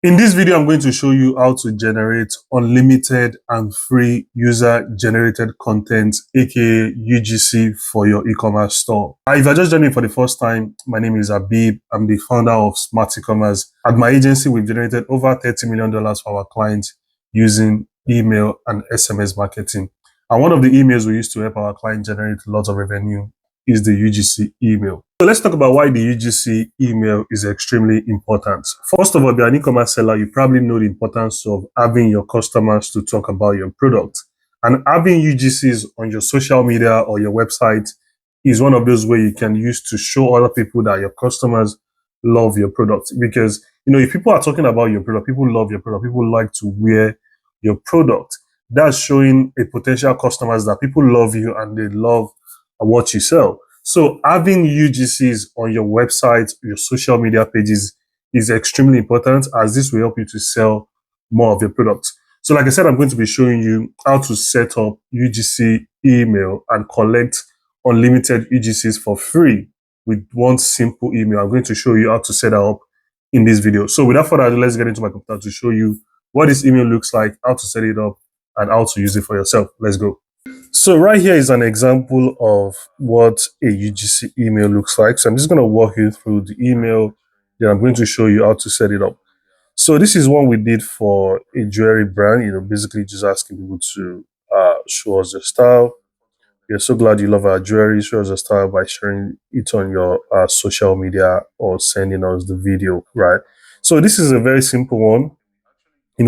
In this video, I'm going to show you how to generate unlimited and free user-generated content, aka UGC, for your e-commerce store. If you're just joining for the first time, my name is Abib. I'm the founder of Smart E-commerce. At my agency, we've generated over $30 million for our clients using email and SMS marketing. And one of the emails we use to help our clients generate lots of revenue is the UGC email. So let's talk about why the UGC email is extremely important. First of all, if you're an e-commerce seller, you probably know the importance of having your customers to talk about your product. And having UGCs on your social media or your website is one of those ways you can use to show other people that your customers love your product. Because, if people are talking about your product, people love your product, people like to wear your product. That's showing a potential customers that people love you and they love what you sell. So having UGCs on your website, your social media pages is extremely important, as this will help you to sell more of your products. So like I said, I'm going to be showing you how to set up UGC email and collect unlimited UGCs for free with one simple email. I'm going to show you how to set that up in this video. So without further ado, let's get into my computer to show you what this email looks like, how to set it up, and how to use it for yourself. Let's go. So right here is an example of what a UGC email looks like. So I'm just going to walk you through the email. Then I'm going to show you how to set it up. So this is one we did for a jewelry brand, basically just asking people to show us their style. We're so glad you love our jewelry. Show us the style by sharing it on your social media or sending us the video, right? So this is a very simple one.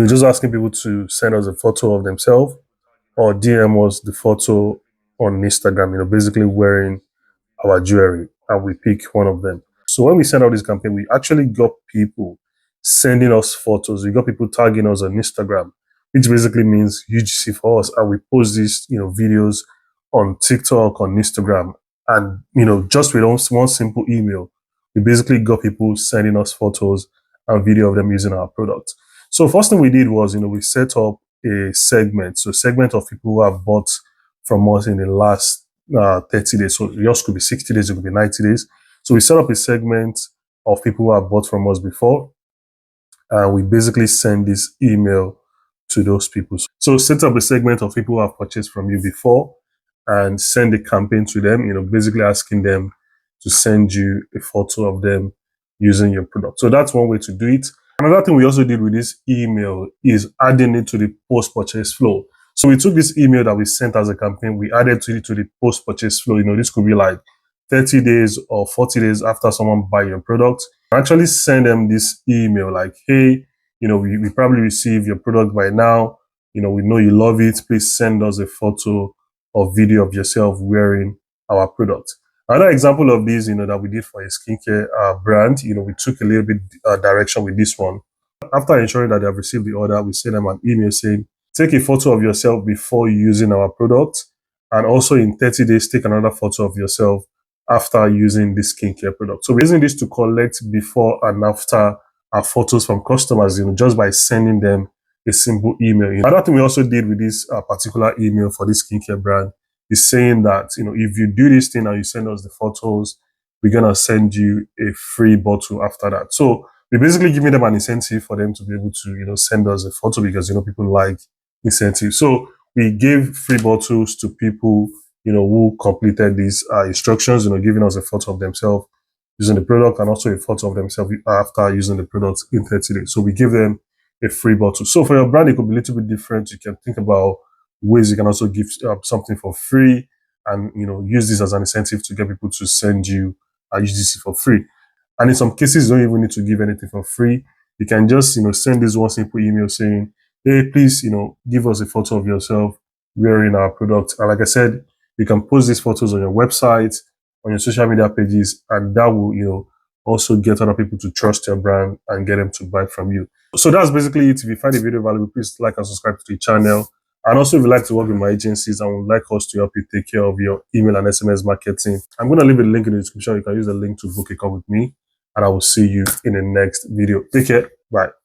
Just asking people to send us a photo of themselves or DM us the photo on Instagram, basically wearing our jewelry, and we pick one of them. So when we send out this campaign, we actually got people sending us photos. We got people tagging us on Instagram, which basically means UGC for us. And we post these, videos on TikTok, on Instagram. And, just with one simple email, we basically got people sending us photos and video of them using our product. So first thing we did was, we set up a segment. So segment of people who have bought from us in the last 30 days. So yours could be 60 days, it could be 90 days. So we set up a segment of people who have bought from us before. And we basically send this email to those people. So set up a segment of people who have purchased from you before and send a campaign to them, basically asking them to send you a photo of them using your product. So that's one way to do it. Another thing we also did with this email is adding it to the post-purchase flow. So we took this email that we sent as a campaign, we added it to the post-purchase flow. This could be like 30 days or 40 days after someone buy your product. Actually send them this email like, hey, we probably received your product by now. We know you love it. Please send us a photo or video of yourself wearing our product. Another example of this, that we did for a skincare brand, we took a little bit direction with this one. After ensuring that they have received the order, we send them an email saying, take a photo of yourself before using our product. And also in 30 days, take another photo of yourself after using this skincare product. So we're using this to collect before and after our photos from customers, just by sending them a simple email. Another thing we also did with this particular email for this skincare brand is saying that, if you do this thing and you send us the photos, we're going to send you a free bottle after that. So we're basically giving them an incentive for them to be able to, send us a photo because, people like incentives. So we gave free bottles to people, who completed these instructions, giving us a photo of themselves using the product and also a photo of themselves after using the product in 30 days. So we give them a free bottle. So for your brand, it could be a little bit different. You can think about ways you can also give something for free and, use this as an incentive to get people to send you UGC for free. And in some cases, you don't even need to give anything for free. You can just, send this one simple email saying, hey, please, give us a photo of yourself wearing our product. And like I said, you can post these photos on your website, on your social media pages, and that will, also get other people to trust your brand and get them to buy from you. So that's basically it. If you find the video valuable, please like and subscribe to the channel. And also, if you like to work with my agencies and would like us to help you take care of your email and SMS marketing, I'm going to leave a link in the description. You can use the link to book a call with me, and I will see you in the next video. Take care. Bye.